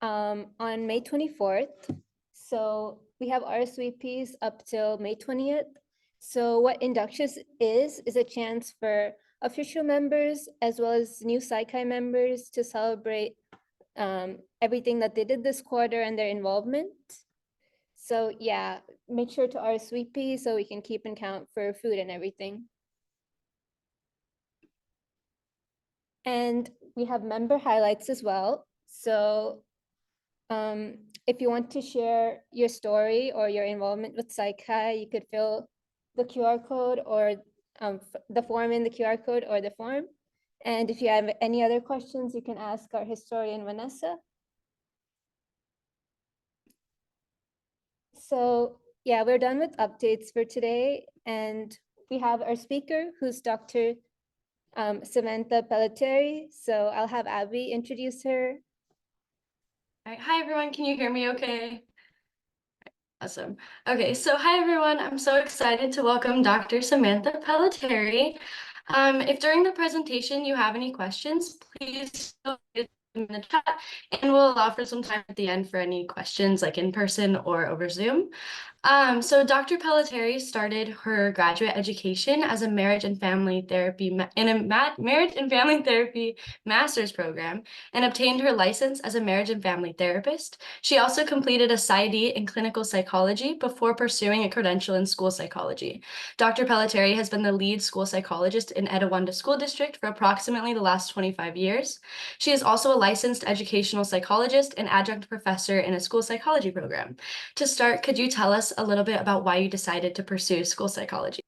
on May 24th. So we have RSVPs up till May 20th. So what Inductions is a chance for official members as well as new Psychi members to celebrate everything that they did this quarter and their involvement. So yeah, make sure to RSVP so we can keep and count for food and everything. And we have member highlights as well. So if you want to share your story or your involvement with Psychi, you could fill the QR code or the form in the QR code or the form. And if you have any other questions, you can ask our historian, Vanessa. So yeah, we're done with updates for today. And we have our speaker, who's Dr. Samantha Pelletieri. So I'll have Abby introduce her. All right. Hi, everyone. Can you hear me okay? Awesome. Okay, so hi, everyone. I'm so excited to welcome Dr. Samantha Pelletieri. If during the presentation you have any questions, please feel free to put them in the chat, and we'll allow for some time at the end for any questions, like in person or over Zoom. So Dr. Pelletieri started her graduate education as a marriage and family therapy marriage and family therapy master's program and obtained her license as a marriage and family therapist. She also completed a PsyD in clinical psychology before pursuing a credential in school psychology. Dr. Pelletieri has been the lead school psychologist in Etiwanda School District for approximately the last 25 years. She is also a licensed educational psychologist and adjunct professor in a school psychology program. To start, could you tell us a little bit about why you decided to pursue school psychology?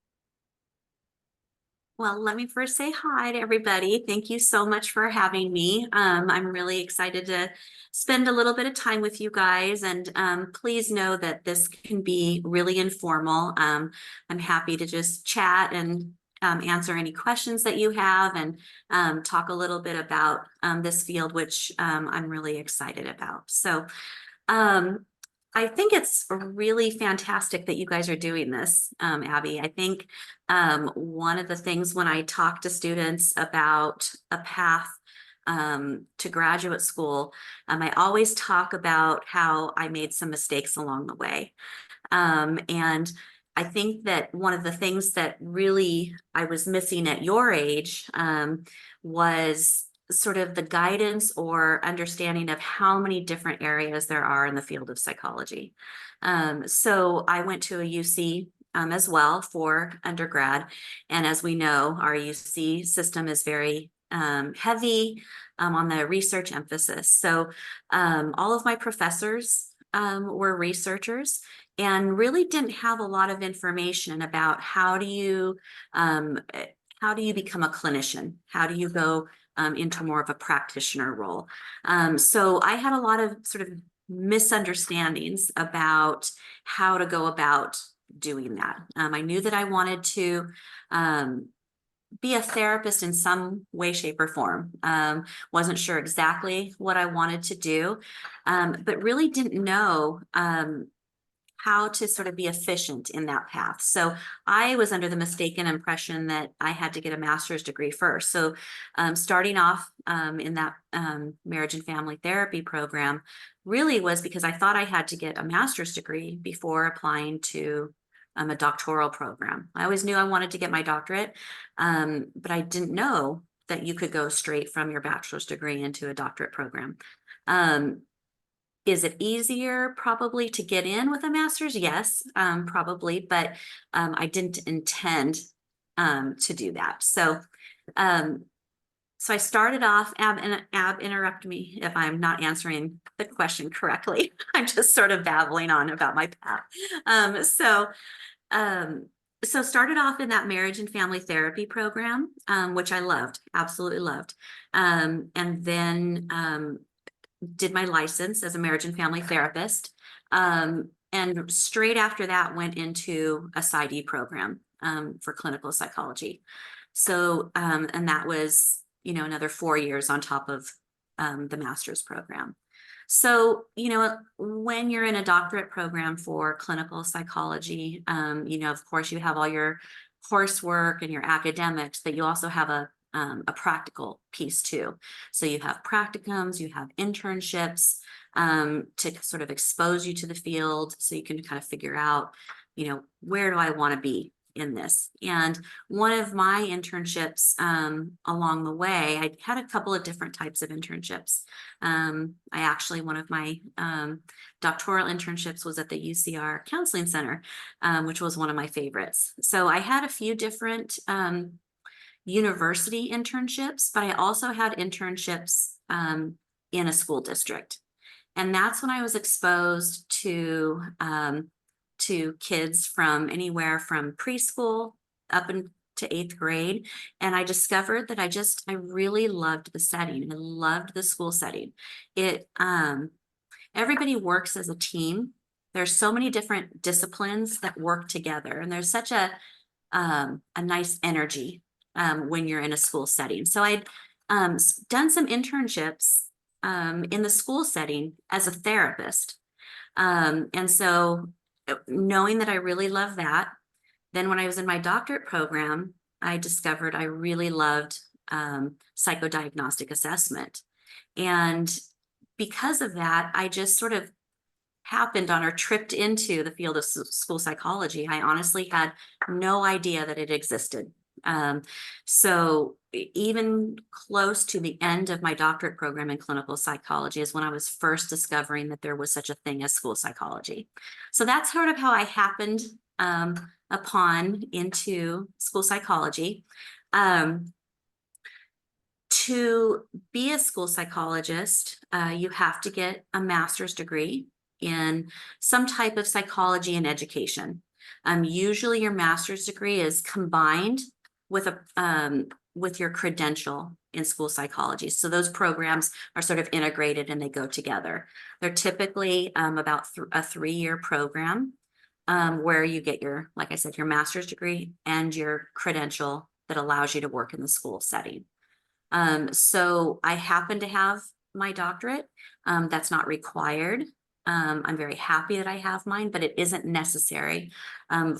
Well, let me first say hi to everybody. Thank you so much for having me. I'm really excited to spend a little bit of time with you guys, and please know that this can be really informal. I'm happy to just chat and answer any questions that you have and talk a little bit about this field, which I'm really excited about. So I think it's really fantastic that you guys are doing this, Abby. I think one of the things when I talk to students about a path to graduate school, I always talk about how I made some mistakes along the way. And I think that one of the things that really I was missing at your age was sort of the guidance or understanding of how many different areas there are in the field of psychology. So I went to a UC as well for undergrad. And as we know, our UC system is very heavy on the research emphasis. So all of my professors were researchers and really didn't have a lot of information about how do you become a clinician? How do you go into more of a practitioner role? So I had a lot of sort of misunderstandings about how to go about doing that. I knew that I wanted to be a therapist in some way, shape, or form. Wasn't sure exactly what I wanted to do, but really didn't know how to sort of be efficient in that path. So I was under the mistaken impression that I had to get a master's degree first. So starting off in that marriage and family therapy program really was because I thought I had to get a master's degree before applying to a doctoral program. I always knew I wanted to get my doctorate, but I didn't know that you could go straight from your bachelor's degree into a doctorate program. Is it easier probably to get in with a master's? Yes, probably, but I didn't intend to do that. So I started off, Ab, interrupt me if I'm not answering the question correctly. I'm just sort of babbling on about my path. So started off in that marriage and family therapy program, which I loved, absolutely loved. And then did my license as a marriage and family therapist. And straight after that went into a PsyD program for clinical psychology. So, and that was, another 4 years on top of the master's program. So, when you're in a doctorate program for clinical psychology, of course you have all your coursework and your academics, but you also have a a practical piece too. So you have practicums, you have internships to sort of expose you to the field so you can kind of figure out, you know, where do I want to be in this? And one of my internships along the way, I had a couple of different types of internships. One of my doctoral internships was at the UCR Counseling Center, which was one of my favorites. So I had a few different university internships, but I also had internships in a school district. And that's when I was exposed to kids from anywhere from preschool up into 8th grade. And I discovered that I really loved the setting. I loved the school setting. Everybody works as a team. There's so many different disciplines that work together, and there's such a nice energy when you're in a school setting. So I'd done some internships in the school setting as a therapist. And so knowing that I really love that, then when I was in my doctorate program, I discovered I really loved psychodiagnostic assessment. And because of that, I just sort of happened on or tripped into the field of school psychology. I honestly had no idea that it existed. So even close to the end of my doctorate program in clinical psychology is when I was first discovering that there was such a thing as school psychology. So that's sort of how I happened upon into school psychology. To be a school psychologist, you have to get a master's degree in some type of psychology and education. Usually your master's degree is combined with your credential in school psychology. So those programs are sort of integrated and they go together. They're typically about a 3-year program where you get your, like I said, your master's degree and your credential that allows you to work in the school setting. So I happen to have my doctorate. That's not required. I'm very happy that I have mine, but it isn't necessary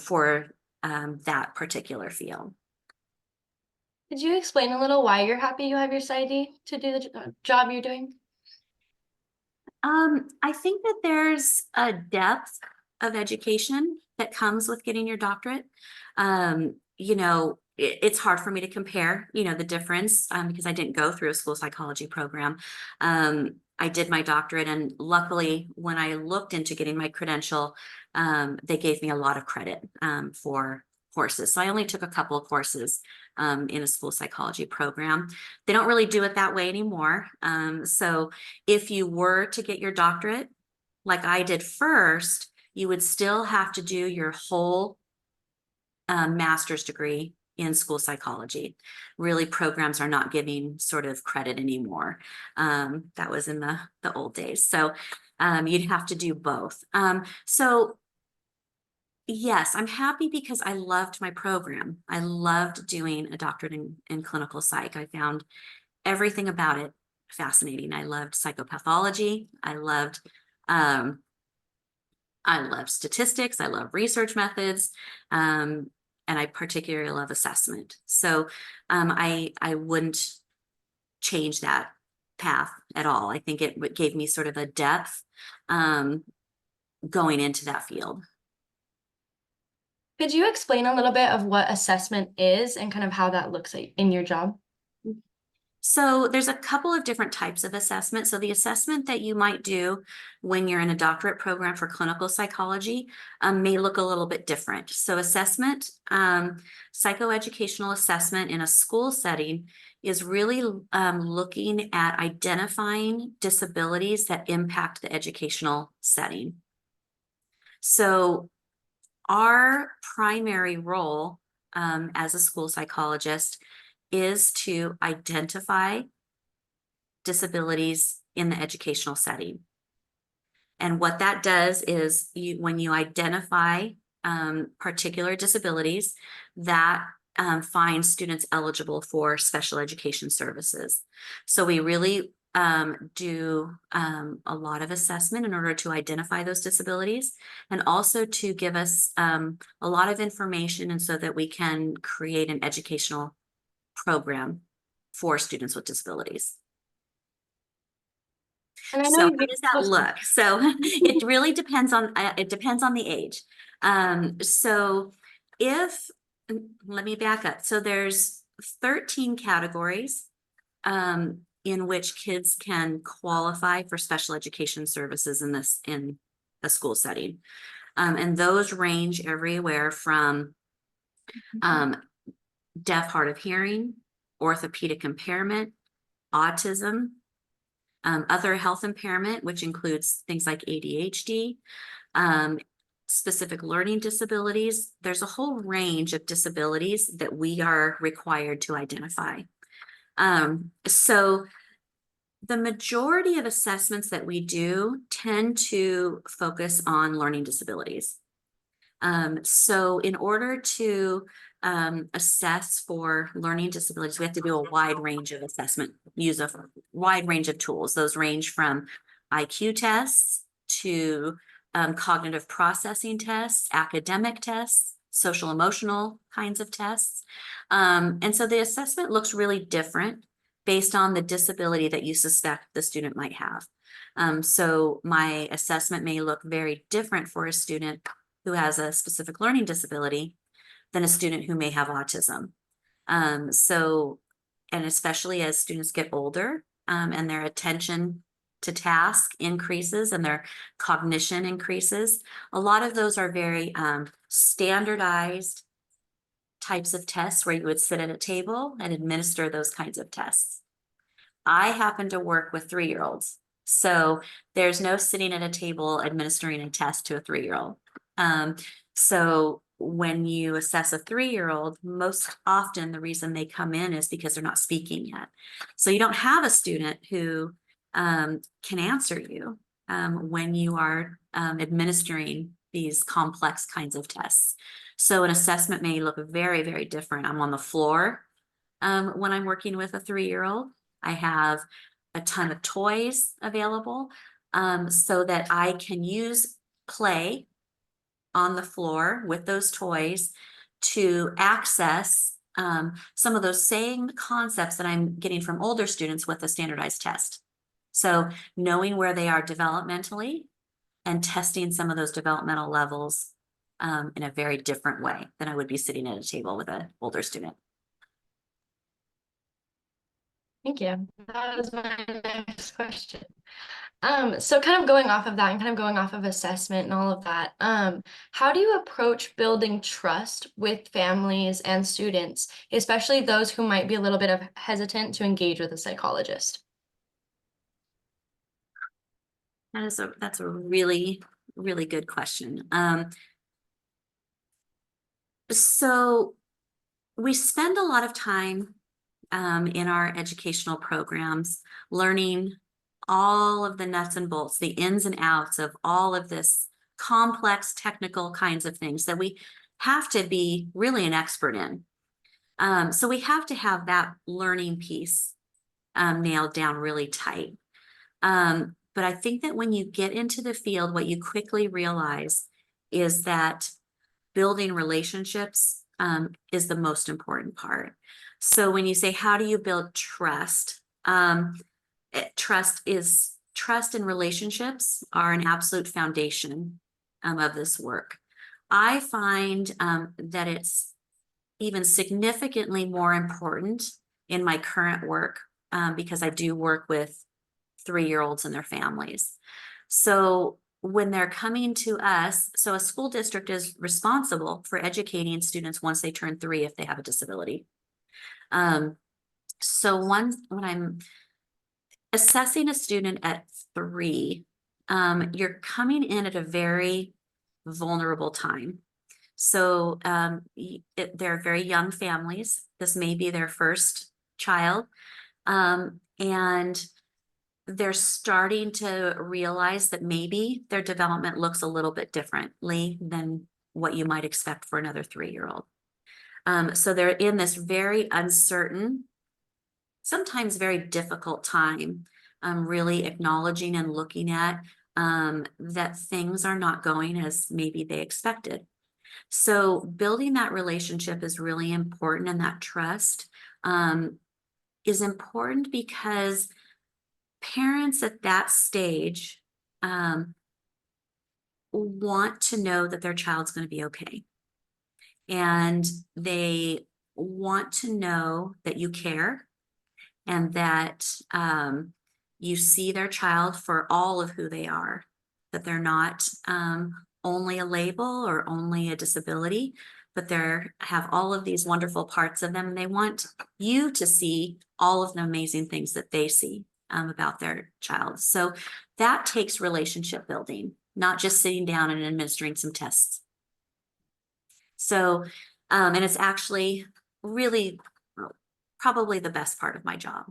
for that particular field. Could you explain a little why you're happy you have your PsyD to do the job you're doing? I think that there's a depth of education that comes with getting your doctorate. You know, it's hard for me to compare, you know, the difference because I didn't go through a school psychology program. I did my doctorate, and luckily when I looked into getting my credential, they gave me a lot of credit for courses. So I only took a couple of courses in a school psychology program. They don't really do it that way anymore. So if you were to get your doctorate, like I did first, you would still have to do your whole master's degree in school psychology. Really, programs are not giving sort of credit anymore. That was in the old days. So you'd have to do both. So yes, I'm happy because I loved my program. I loved doing a doctorate in clinical psych. I found everything about it fascinating. I loved psychopathology. I loved statistics. I love research methods. And I particularly love assessment. So I wouldn't change that path at all. I think it gave me sort of a depth going into that field. Could you explain a little bit of what assessment is and kind of how that looks like in your job? So there's a couple of different types of assessment. So the assessment that you might do when you're in a doctorate program for clinical psychology may look a little bit different. So assessment, psychoeducational assessment in a school setting is really looking at identifying disabilities that impact the educational setting. So our primary role as a school psychologist is to identify disabilities in the educational setting. And what that does is when you identify particular disabilities, that finds students eligible for special education services. So we really do a lot of assessment in order to identify those disabilities, and also to give us a lot of information, and so that we can create an educational program for students with disabilities. And I know So you how does that look? So it really depends on the age. So if, let me back up. So there's 13 categories in which kids can qualify for special education services in a school setting. And those range everywhere from deaf, hard of hearing, orthopedic impairment, autism, other health impairment, which includes things like ADHD, specific learning disabilities. There's a whole range of disabilities that we are required to identify. So the majority of assessments that we do tend to focus on learning disabilities. So in order to assess for learning disabilities, we have to do a wide range of assessment, use a wide range of tools. Those range from IQ tests to cognitive processing tests, academic tests, social emotional kinds of tests. And so the assessment looks really different based on the disability that you suspect the student might have. So my assessment may look very different for a student who has a specific learning disability than a student who may have autism. And especially as students get older and their attention to task increases and their cognition increases, a lot of those are very standardized types of tests where you would sit at a table and administer those kinds of tests. I happen to work with 3-year-olds, so there's no sitting at a table administering a test to a 3-year-old. So when you assess a 3-year-old, most often the reason they come in is because they're not speaking yet. So you don't have a student who can answer you when you are administering these complex kinds of tests. So an assessment may look very, very different. I'm on the floor when I'm working with a 3-year-old. I have a ton of toys available so that I can use play on the floor with those toys to access some of those same concepts that I'm getting from older students with a standardized test. So knowing where they are developmentally and testing some of those developmental levels in a very different way than I would be sitting at a table with an older student. Thank you. That was my next question. So kind of going off of that and kind of going off of assessment and all of that, how do you approach building trust with families and students, especially those who might be a little bit of hesitant to engage with a psychologist? That's a really, really good question. So we spend a lot of time in our educational programs learning all of the nuts and bolts, the ins and outs of all of this complex technical kinds of things that we have to be really an expert in. So we have to have that learning piece nailed down really tight. But I think that when you get into the field, what you quickly realize is that building relationships is the most important part. So when you say, how do you build trust? Trust and relationships are an absolute foundation of this work. I find that it's even significantly more important in my current work because I do work with 3-year-olds and their families. So when they're coming to us, so a school district is responsible for educating students once they turn 3 if they have a disability. So when I'm assessing a student at 3, you're coming in at a very vulnerable time. So they're very young families. This may be their first child. And they're starting to realize that maybe their development looks a little bit differently than what you might expect for another 3-year-old. So they're in this very uncertain, sometimes very difficult time, really acknowledging and looking at that things are not going as maybe they expected. So building that relationship is really important, and that trust. is important because parents at that stage want to know that their child's going to be okay. And they want to know that you care and that you see their child for all of who they are, that they're not only a label or only a disability, but they have all of these wonderful parts of them. And they want you to see all of the amazing things that they see about their child. So that takes relationship building, not just sitting down and administering some tests. So, and it's actually really probably the best part of my job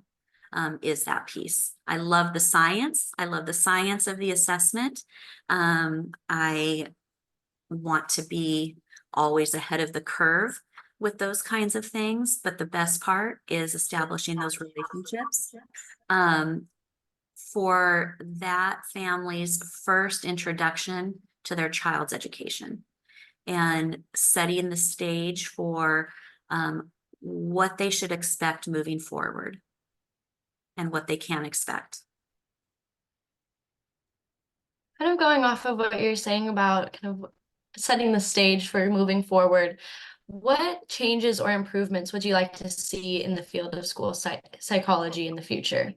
is that piece. I love the science. I love the science of the assessment. I want to be always ahead of the curve with those kinds of things, but the best part is establishing those relationships. For that family's first introduction to their child's education and setting the stage for what they should expect moving forward and what they can expect. Kind of going off of what you're saying about kind of setting the stage for moving forward, what changes or improvements would you like to see in the field of school psychology in the future?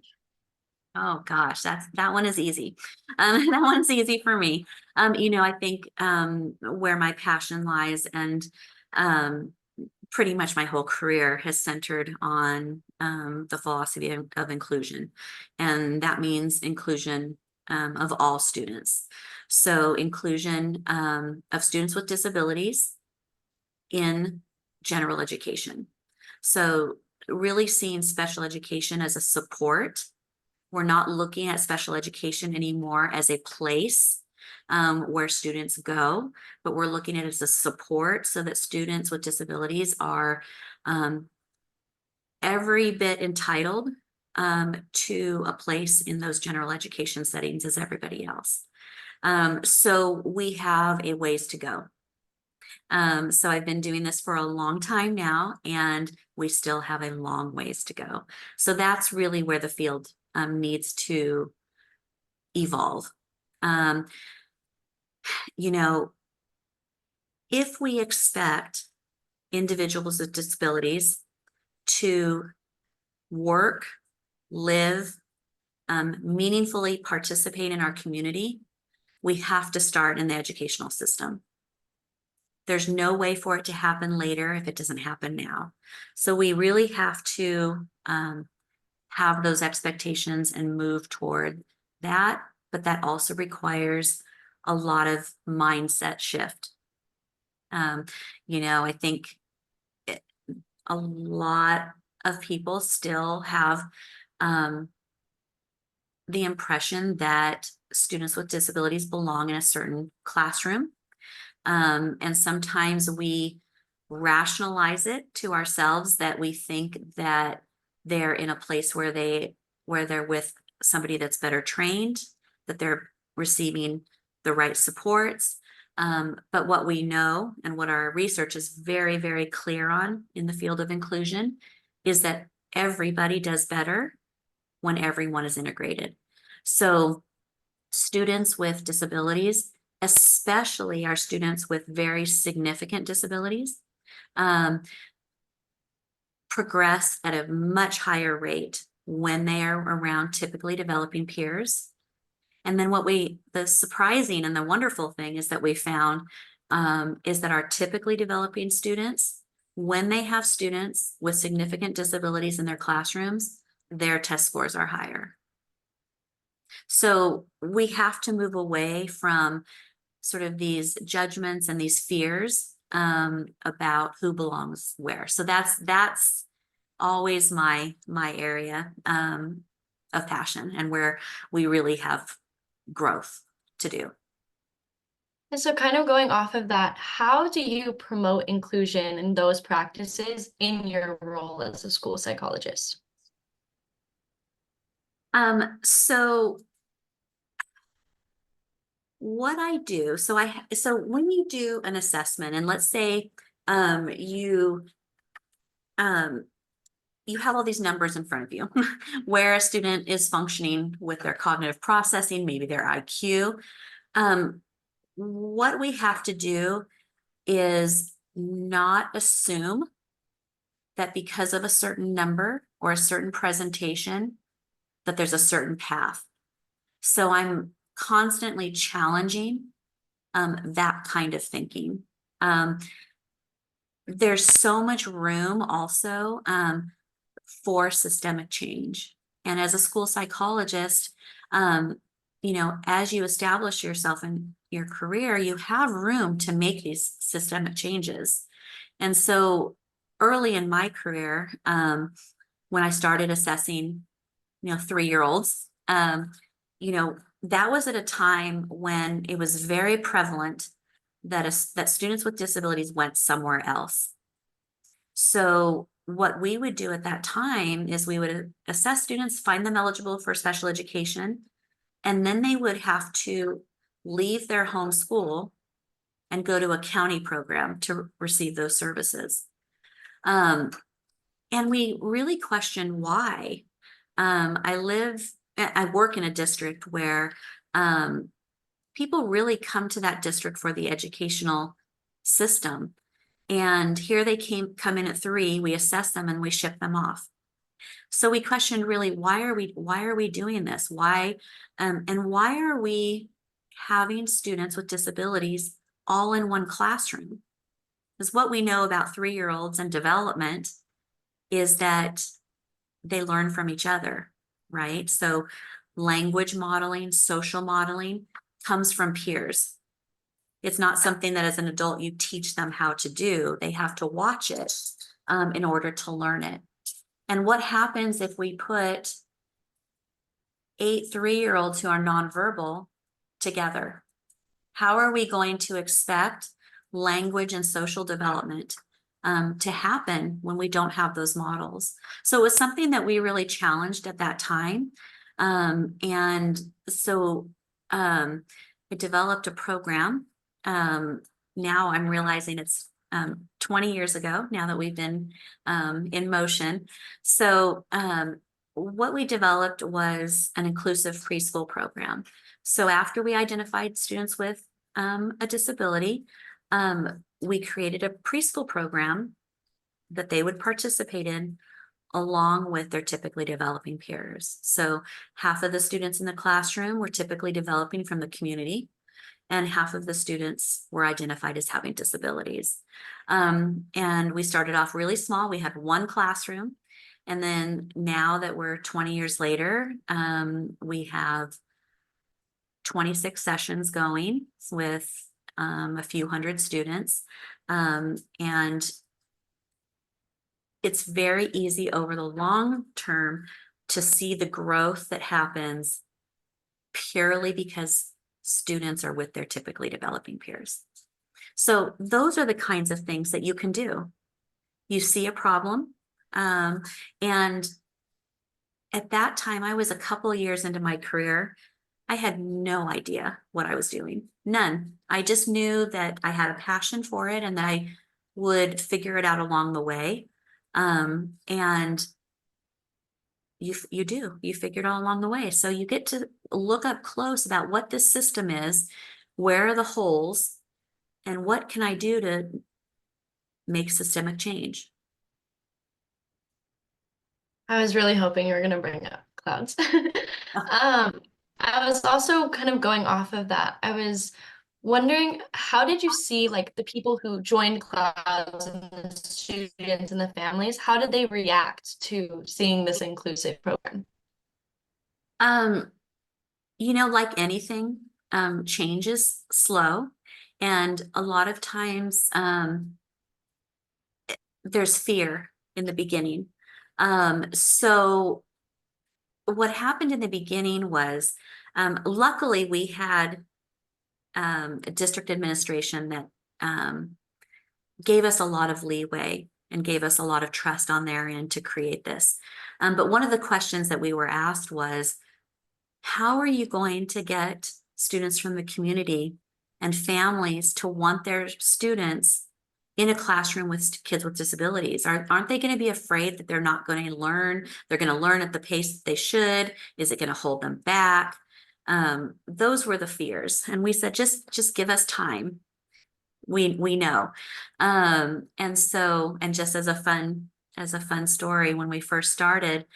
Oh gosh, that one is easy. That one's easy for me. I think where my passion lies and pretty much my whole career has centered on the philosophy of inclusion. And that means inclusion of all students. So inclusion of students with disabilities in general education. So really seeing special education as a support. We're not looking at special education anymore as a place where students go, but we're looking at it as a support so that students with disabilities are every bit entitled to a place in those general education settings as everybody else. So we have a ways to go. So I've been doing this for a long time now, and we still have a long ways to go. So that's really where the field needs to evolve. If we expect individuals with disabilities to work, live, meaningfully participate in our community, we have to start in the educational system. There's no way for it to happen later if it doesn't happen now. So we really have to have those expectations and move toward that, but that also requires a lot of mindset shift. I think a lot of people still have the impression that students with disabilities belong in a certain classroom. And sometimes we rationalize it to ourselves that we think that they're in a place where they're with somebody that's better trained, that they're receiving the right supports. But what we know and what our research is very, very clear on in the field of inclusion is that everybody does better when everyone is integrated. So students with disabilities, especially our students with very significant disabilities, progress at a much higher rate when they are around typically developing peers. And then the surprising and the wonderful thing is that we found is that our typically developing students, when they have students with significant disabilities in their classrooms, their test scores are higher. So we have to move away from sort of these judgments and these fears about who belongs where. So that's always my area of passion and where we really have growth to do. And so kind of going off of that, how do you promote inclusion and those practices in your role as a school psychologist? So what I do, so when you do an assessment, and let's say you you have all these numbers in front of you where a student is functioning with their cognitive processing, maybe their IQ. What we have to do is not assume that because of a certain number or a certain presentation, that there's a certain path. So I'm constantly challenging that kind of thinking. There's so much room also for systemic change. And as a school psychologist, you know, as you establish yourself in your career, you have room to make these systemic changes. And so early in my career, when I started assessing, you know, 3-year-olds, you know, that was at a time when it was very prevalent that students with disabilities went somewhere else. So what we would do at that time is we would assess students, find them eligible for special education, and then they would have to leave their home school and go to a county program to receive those services. And we really question why. I work in a district where people really come to that district for the educational system. And here they come in at 3, we assess them and we ship them off. So we questioned really, why are we doing this? Why, and why are we having students with disabilities all in one classroom? Because what we know about 3-year-olds and development is that they learn from each other, right? So language modeling, social modeling comes from peers. It's not something that as an adult you teach them how to do. They have to watch it in order to learn it. And what happens if we put 8 3-year-olds who are nonverbal together? How are we going to expect language and social development to happen when we don't have those models? So it was something that we really challenged at that time. And so I developed a program. Now I'm realizing it's 20 years ago now that we've been in motion. So what we developed was an inclusive preschool program. So after we identified students with a disability, we created a preschool program that they would participate in along with their typically developing peers. So half of the students in the classroom were typically developing from the community, and half of the students were identified as having disabilities. And we started off really small. We had 1 classroom. And then now that we're 20 years later, we have 26 sessions going with a few hundred students. And it's very easy over the long term to see the growth that happens purely because students are with their typically developing peers. So those are the kinds of things that you can do. You see a problem, and at that time, I was a couple of years into my career. I had no idea what I was doing, none. I just knew that I had a passion for it and that I would figure it out along the way. And you figure it all along the way. So you get to look up close about what this system is, where are the holes, and what can I do to make systemic change? I was really hoping you were going to bring up clouds. I was also kind of going off of that. I was wondering, how did you see like the people who joined clouds and the students and the families, how did they react to seeing this inclusive program? You know, like anything, change is slow, and a lot of times there's fear in the beginning. So what happened in the beginning was, luckily we had a district administration that gave us a lot of leeway and gave us a lot of trust on their end to create this. But one of the questions that we were asked was, how are you going to get students from the community and families to want their students in a classroom with kids with disabilities? Aren't they going to be afraid that they're not going to learn? They're going to learn at the pace that they should. Is it going to hold them back? Those were the fears. And we said, just give us time. We know. And so, and just as a fun story, when we first started,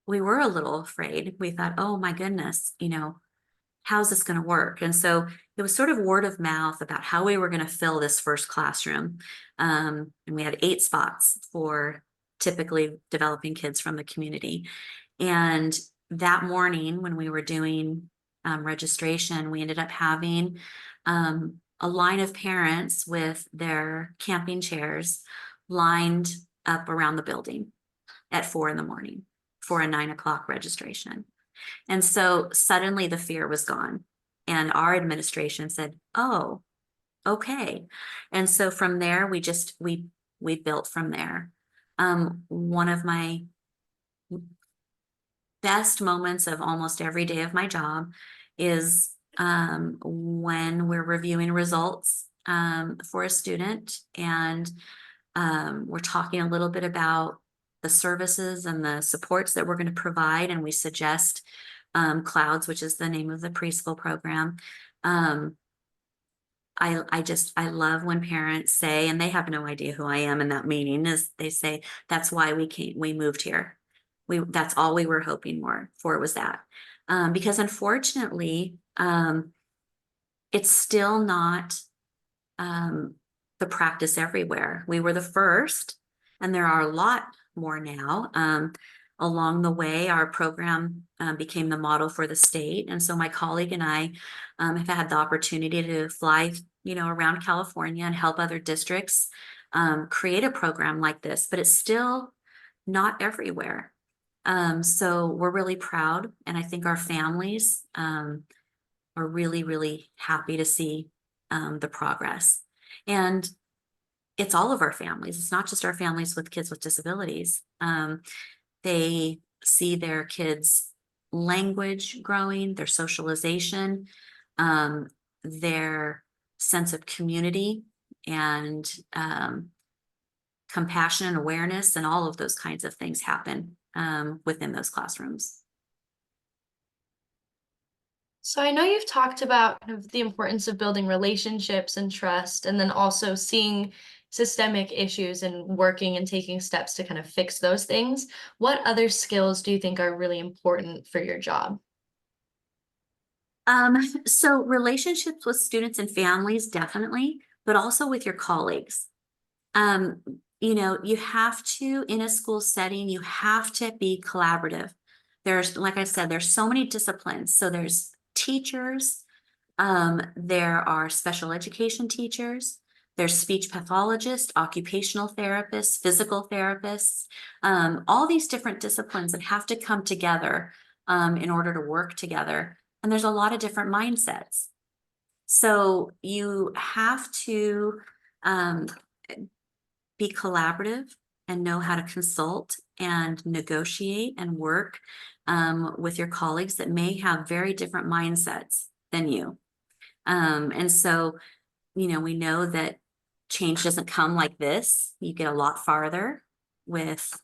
we were a little afraid. We thought, oh my goodness, how's this going to work? And so it was sort of word of mouth about how we were going to fill this first classroom. And we had 8 spots for typically developing kids from the community. And that morning when we were doing registration, we ended up having a line of parents with their camping chairs lined up around the building at 4 a.m. for a 9 o'clock registration. And so suddenly the fear was gone. And our administration said, oh, okay. And so from there, we built from there. One of my best moments of almost every day of my job is when we're reviewing results for a student, and we're talking a little bit about the services and the supports that we're going to provide, and we suggest Clouds, which is the name of the preschool program. I love when parents say, and they have no idea who I am in that meeting, is they say, that's why we moved here. That's all we were hoping for was that. Because unfortunately, it's still not the practice everywhere. We were the first, and there are a lot more now. Along the way, our program became the model for the state. And so my colleague and I have had the opportunity to fly, around California and help other districts create a program like this, but it's still not everywhere. So we're really proud, and I think our families are really, really happy to see the progress. And it's all of our families. It's not just our families with kids with disabilities. They see their kids' language growing, their socialization, their sense of community and compassion and awareness, and all of those kinds of things happen within those classrooms. So I know you've talked about kind of the importance of building relationships and trust, and then also seeing systemic issues and working and taking steps to kind of fix those things. What other skills do you think are really important for your job? So relationships with students and families, definitely, but also with your colleagues. You have to, in a school setting, you have to be collaborative. There's, like I said, there's so many disciplines. So there's teachers, there are special education teachers, there's speech pathologists, occupational therapists, physical therapists, all these different disciplines that have to come together in order to work together. And there's a lot of different mindsets. So you have to be collaborative and know how to consult and negotiate and work with your colleagues that may have very different mindsets than you. And so, we know that change doesn't come like this. You get a lot farther with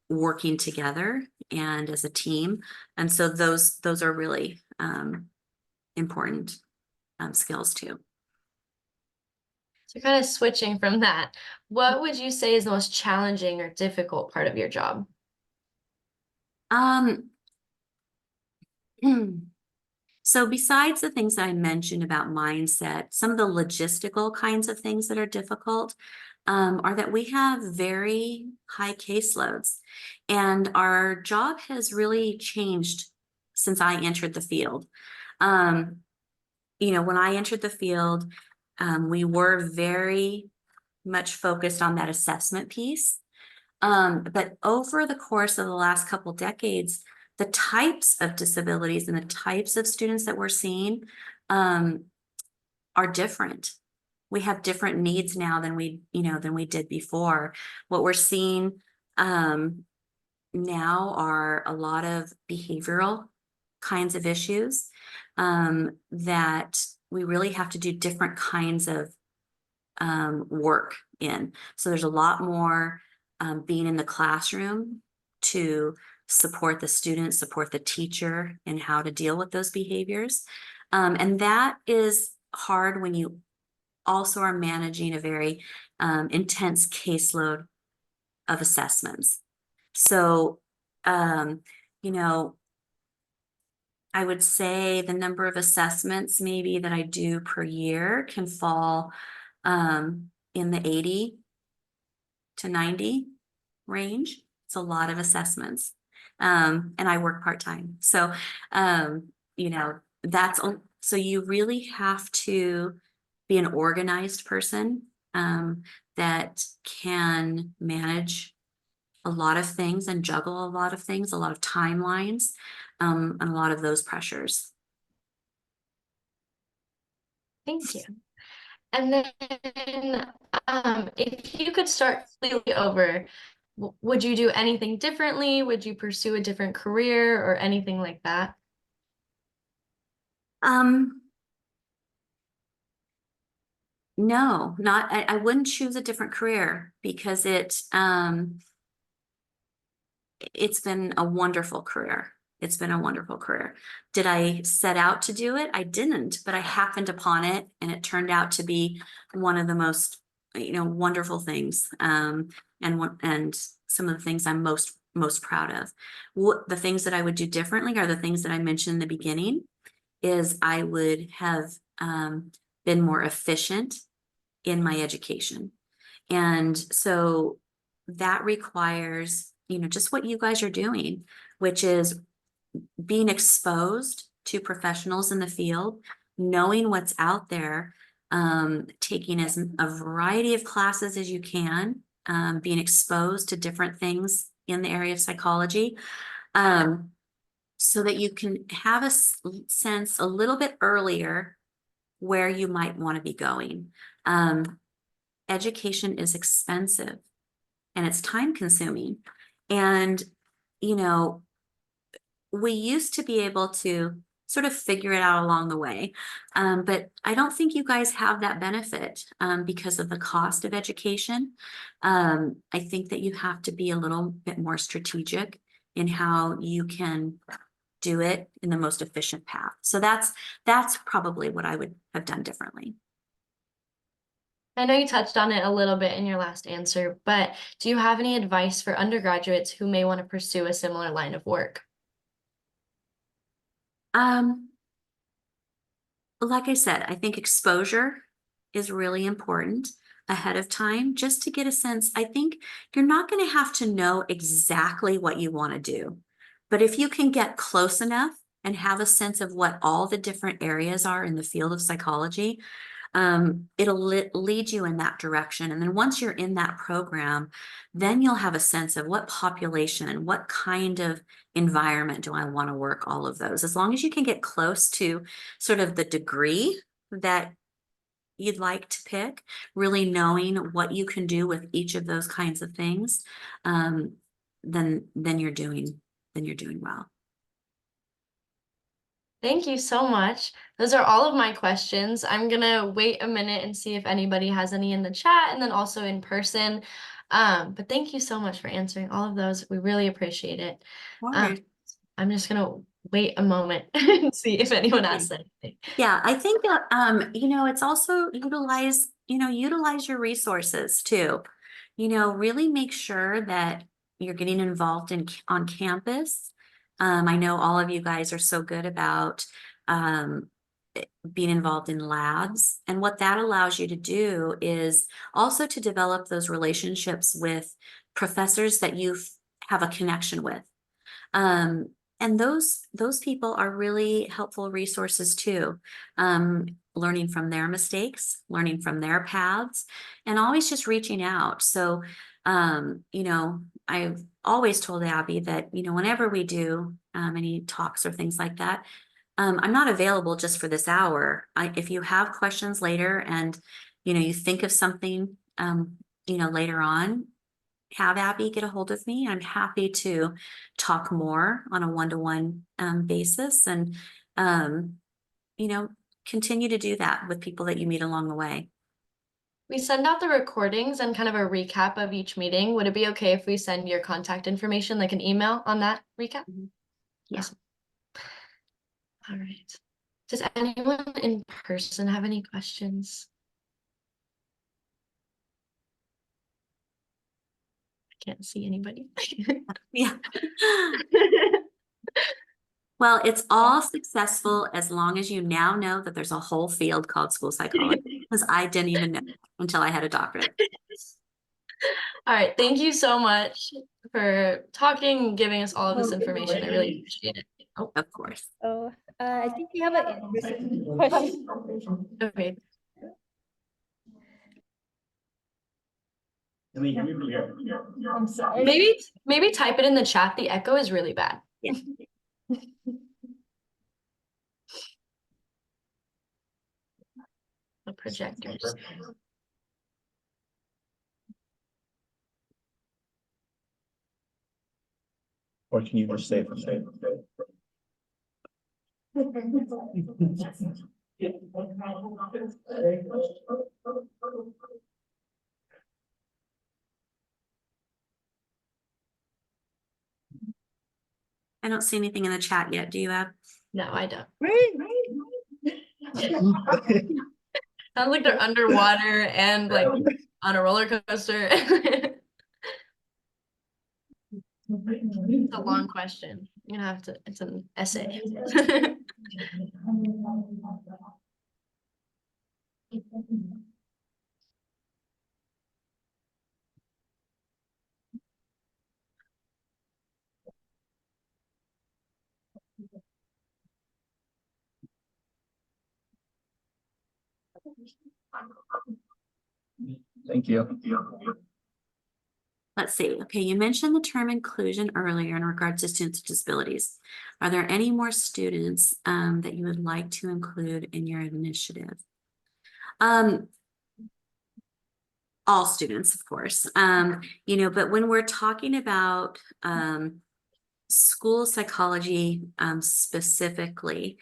working together and as a team. And so those are really important skills too. So kind of switching from that, what would you say is the most challenging or difficult part of your job? So besides the things that I mentioned about mindset, some of the logistical kinds of things that are difficult are that we have very high caseloads, and our job has really changed since I entered the field. When I entered the field, we were very much focused on that assessment piece. But over the course of the last couple decades, the types of disabilities and the types of students that we're seeing are different. We have different needs now than we did before. What we're seeing now are a lot of behavioral kinds of issues that we really have to do different kinds of work in. So there's a lot more being in the classroom to support the student, support the teacher in how to deal with those behaviors. And that is hard when you also are managing a very intense caseload of assessments. So, you know, I would say the number of assessments maybe that I do per year can fall in the 80 to 90 range. It's a lot of assessments. And I work part-time. So, you know, so you really have to be an organized person that can manage a lot of things and juggle a lot of things, a lot of timelines, and a lot of those pressures. Thank you. And then if you could start completely over, would you do anything differently? Would you pursue a different career or anything like that? No, I wouldn't choose a different career because it's been a wonderful career. It's been a wonderful career. Did I set out to do it? I didn't, but I happened upon it and it turned out to be one of the most, wonderful things. And some of the things I'm most proud of. The things that I would do differently are the things that I mentioned in the beginning, is I would have been more efficient in my education. And so that requires, just what you guys are doing, which is being exposed to professionals in the field, knowing what's out there, taking as a variety of classes as you can, being exposed to different things in the area of psychology, so that you can have a sense a little bit earlier where you might want to be going. Education is expensive and it's time consuming. And, we used to be able to sort of figure it out along the way. But I don't think you guys have that benefit because of the cost of education. I think that you have to be a little bit more strategic in how you can do it in the most efficient path. So that's probably what I would have done differently. I know you touched on it a little bit in your last answer, but do you have any advice for undergraduates who may want to pursue a similar line of work? Like I said, I think exposure is really important ahead of time, just to get a sense. I think you're not going to have to know exactly what you want to do, but if you can get close enough and have a sense of what all the different areas are in the field of psychology, it'll lead you in that direction. And then once you're in that program, then you'll have a sense of what population and what kind of environment do I want to work, all of those. As long as you can get close to sort of the degree that you'd like to pick, really knowing what you can do with each of those kinds of things, then you're doing well. Thank you so much. Those are all of my questions. I'm gonna wait a minute and see if anybody has any in the chat and then also in person. But thank you so much for answering all of those. We really appreciate it. I'm just gonna wait a moment and see if anyone has anything. Yeah, I think that it's also utilize your resources too. Really make sure that you're getting involved on campus. I know all of you guys are so good about being involved in labs, and what that allows you to do is also to develop those relationships with professors that you have a connection with. And those people are really helpful resources too. Learning from their mistakes, learning from their paths, and always just reaching out. So, I've always told Abby that, whenever we do any talks or things like that, I'm not available just for this hour. If you have questions later and, you think of something, later on, have Abby get a hold of me. I'm happy to talk more on a one-to-one basis. And, continue to do that with people that you meet along the way. We send out the recordings and kind of a recap of each meeting. Would it be okay if we send your contact information, like an email on that recap? Yeah. Awesome. All right. Does anyone in person have any questions? I can't see anybody. Yeah. Well, it's all successful as long as you now know that there's a whole field called school psychology, because I didn't even know until I had a doctorate. All right. Thank you so much for talking and giving us all of this information. I really appreciate it. Oh, Of course. Oh, I think we have an in-person question. okay. I'm sorry. Maybe type it in the chat. The echo is really bad. Yeah. The projectors. Or can you just say from there? I don't see anything in the chat yet. Do you, Ab? No, I don't. Right. Sounds like they're underwater and like on a roller coaster. It's a long question. You're gonna have to, it's an essay. Thank you. Let's see. Okay, you mentioned the term inclusion earlier in regards to students with disabilities. Are there any more students that you would like to include in your initiative? All students, of course. You know, but when we're talking about school psychology specifically,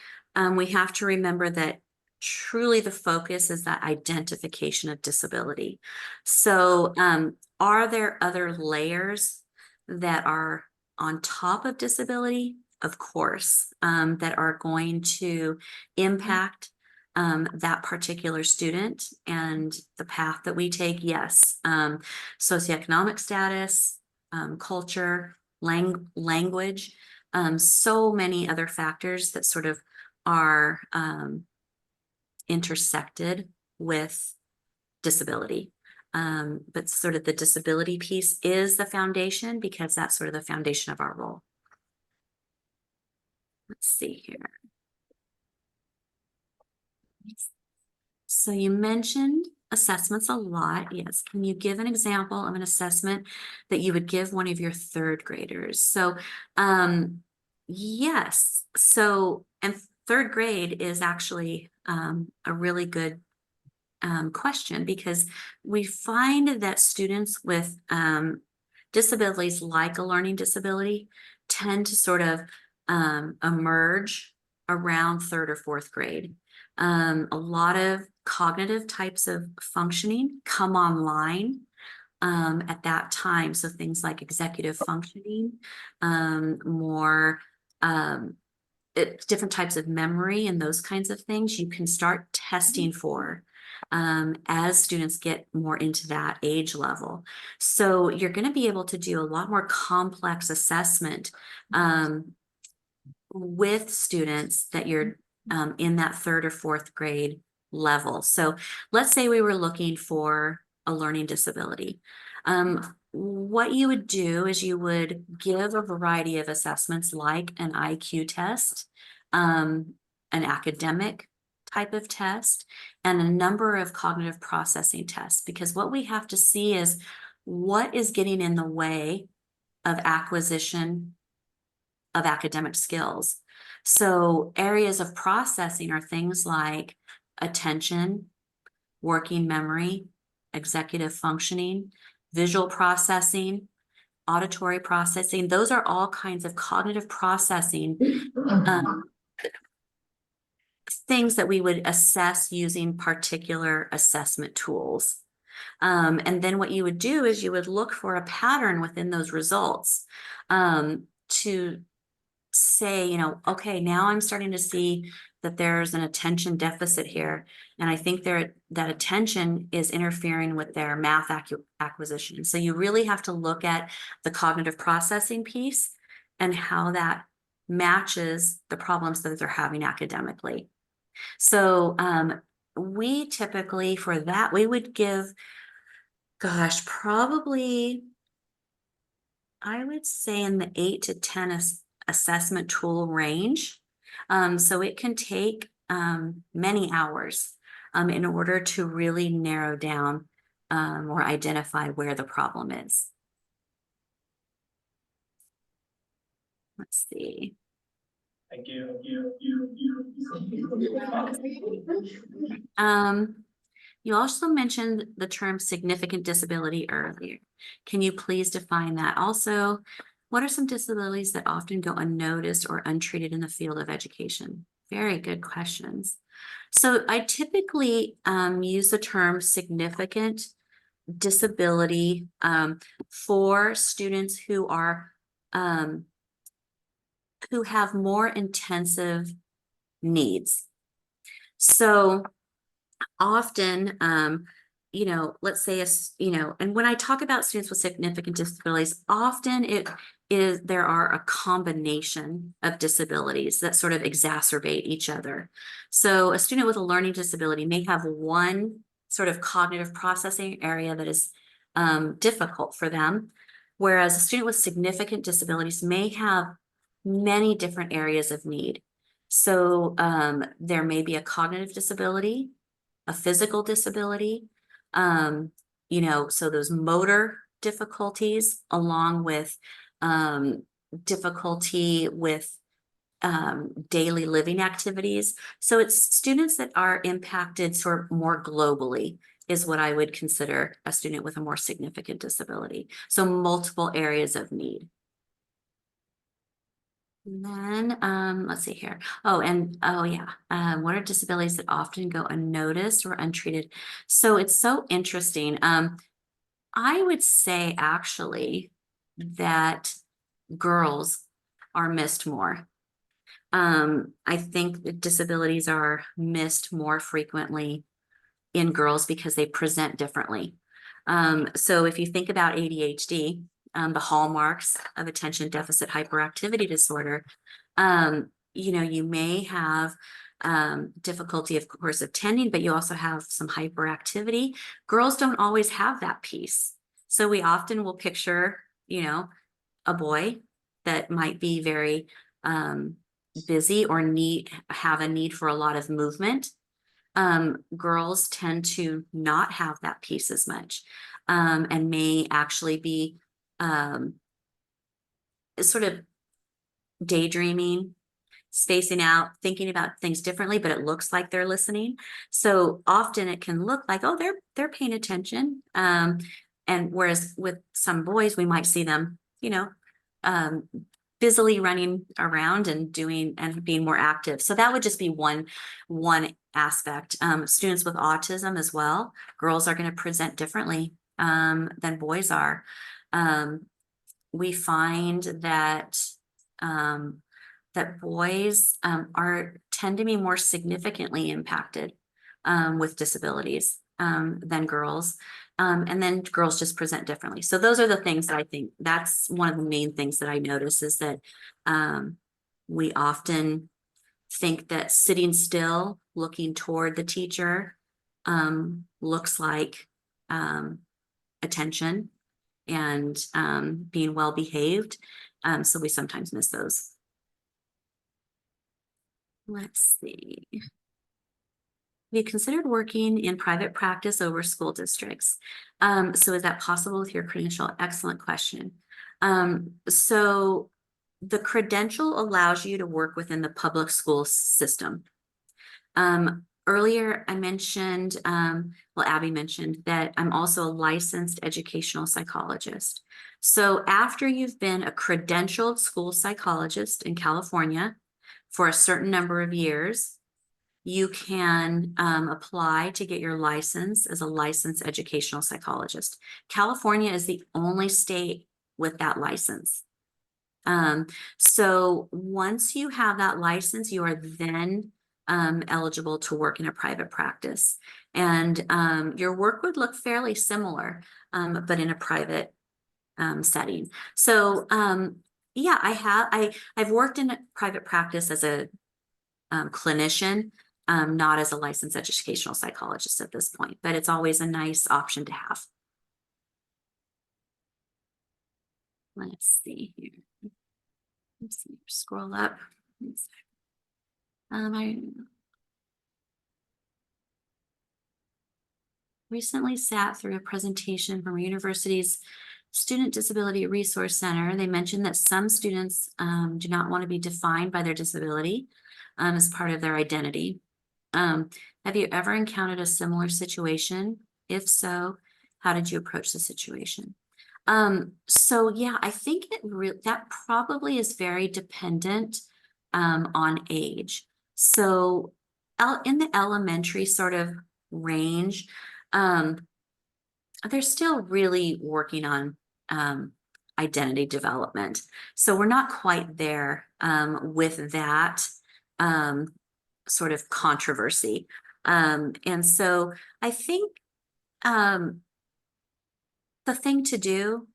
we have to remember that truly the focus is that identification of disability. So are there other layers that are on top of disability? Of course, that are going to impact that particular student and the path that we take. Yes, socioeconomic status, culture, language, so many other factors that sort of are intersected with disability. But sort of the disability piece is the foundation, because that's sort of the foundation of our role. Let's see here. So you mentioned assessments a lot. Yes. Can you give an example of an assessment that you would give one of your third graders? So yes. So, and third grade is actually a really good question, because we find that students with disabilities like a learning disability tend to sort of emerge around third or fourth grade. A lot of cognitive types of functioning come online at that time. So things like executive functioning, more different types of memory and those kinds of things you can start testing for as students get more into that age level. So you're going to be able to do a lot more complex assessment with students that you're in that third or fourth grade level. So let's say we were looking for a learning disability. What you would do is you would give a variety of assessments, like an IQ test, an academic type of test, and a number of cognitive processing tests, because what we have to see is what is getting in the way of acquisition of academic skills. So areas of processing are things like attention, working memory, executive functioning, visual processing, auditory processing. Those are all kinds of cognitive processing things that we would assess using particular assessment tools. And then what you would do is you would look for a pattern within those results to say, you know, okay, now I'm starting to see that there's an attention deficit here. And I think that attention is interfering with their math acquisition. So you really have to look at the cognitive processing piece and how that matches the problems that they're having academically. So we typically, for that, we would give, gosh, probably, I would say in the 8 to 10 assessment tool range. So it can take many hours in order to really narrow down or identify where the problem is. Let's see. Thank you. You also mentioned the term significant disability earlier. Can you please define that? Also, what are some disabilities that often go unnoticed or untreated in the field of education? Very good questions. So I typically use the term significant disability for students who are who have more intensive needs. So often, you know, let's say, you know, and when I talk about students with significant disabilities, often there are a combination of disabilities that sort of exacerbate each other. So a student with a learning disability may have one sort of cognitive processing area that is difficult for them, whereas a student with significant disabilities may have many different areas of need. So there may be a cognitive disability, a physical disability, you know, so those motor difficulties along with difficulty with daily living activities. So it's students that are impacted sort of more globally is what I would consider a student with a more significant disability. So multiple areas of need. And then let's see here. Oh, and what are disabilities that often go unnoticed or untreated? So it's so interesting. I would say actually that girls are missed more. I think that disabilities are missed more frequently in girls because they present differently. So if you think about ADHD, the hallmarks of attention deficit hyperactivity disorder, you know, you may have difficulty, of course, attending, but you also have some hyperactivity. Girls don't always have that piece. So we often will picture, you know, a boy that might be very busy or have a need for a lot of movement. Girls tend to not have that piece as much and may actually be sort of daydreaming, spacing out, thinking about things differently, but it looks like they're listening. So often it can look like, oh, they're paying attention. And whereas with some boys, we might see them, you know, busily running around and doing and being more active. So that would just be one aspect. Students with autism as well, girls are going to present differently than boys are. We find that that boys tend to be more significantly impacted with disabilities than girls. And then girls just present differently. So those are the things that I think that's one of the main things that I notice is that we often think that sitting still, looking toward the teacher looks like attention and being well behaved. So we sometimes miss those. Let's see. Have you considered working in private practice over school districts? So is that possible with your credential? Excellent question. So the credential allows you to work within the public school system. Earlier I mentioned, well, Abby mentioned that I'm also a licensed educational psychologist. So after you've been a credentialed school psychologist in California for a certain number of years, you can apply to get your license as a licensed educational psychologist. California is the only state with that license. So once you have that license, you are then eligible to work in a private practice. And your work would look fairly similar, but in a private setting. So yeah, I've worked in a private practice as a clinician, not as a licensed educational psychologist at this point, but it's always a nice option to have. Let's see here. Let's see, scroll up. I recently sat through a presentation from a university's Student Disability Resource Center. They mentioned that some students do not want to be defined by their disability as part of their identity. Have you ever encountered a similar situation? If so, how did you approach the situation? So yeah, I think that probably is very dependent on age. So in the elementary sort of range, they're still really working on identity development. So we're not quite there with that sort of controversy. And so I think the thing to do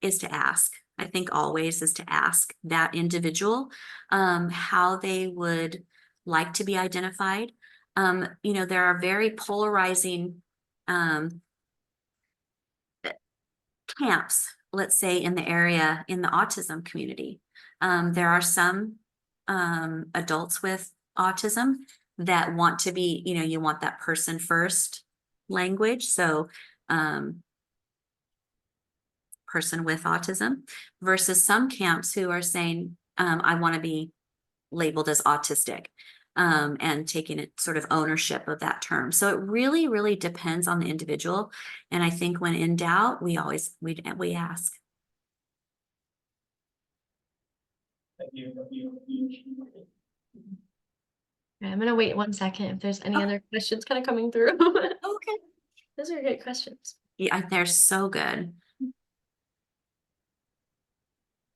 is to ask. I think always is to ask that individual how they would like to be identified. You know, there are very polarizing camps, let's say in the area, in the autism community. There are some adults with autism that want to be, you know, you want that person first language. So person with autism versus some camps who are saying, I want to be labeled as autistic and taking it sort of ownership of that term. So it really, really depends on the individual. And I think when in doubt, we ask. Okay, I'm gonna wait 1 second if there's any other questions kind of coming through. Okay. Those are great questions. Yeah, they're so good.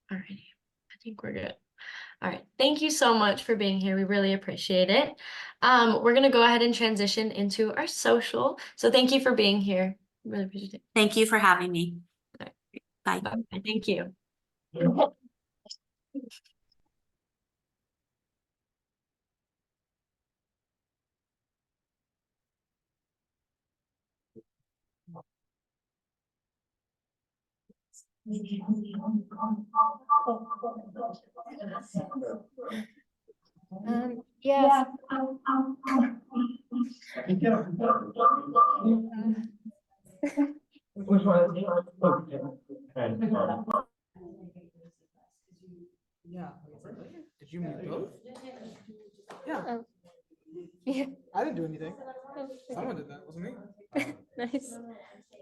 All righty, I think we're good. All right, thank you so much for being here. We really appreciate it. We're gonna go ahead and transition into our social. So thank you for being here. Really appreciate it. Thank you for having me. Okay. Bye. Bye. Thank you. Yes. Yeah. Did you mute both? Yeah. Oh. Yeah. I didn't do anything. Oh, okay. Someone did that, wasn't me? Nice.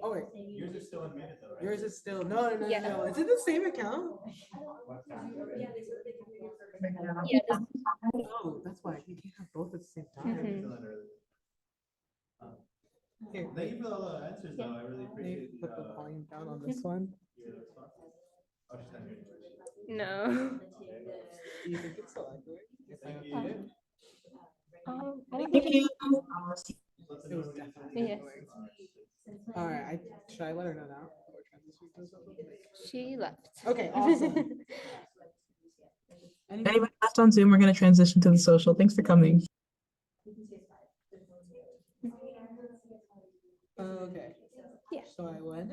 Oh wait. Yours is still unmuted though, right? Yours is still no. Yeah. Is it the same account? Yeah. Oh, that's why you can't have both at the same time. Mhm. Here, Thank you for all the answers though, I really maybe appreciate put the volume down on this one. your responses. Oh, she's not here anymore. No. Do you think it's still accurate? If I Thank update it? I don't think It was definitely Yes. annoying. All right, should I let her know now? Or transition to something? she left. Okay, awesome. Anybody left on Zoom, we're going to transition to the social. Thanks for coming. Okay. Yeah. So I would.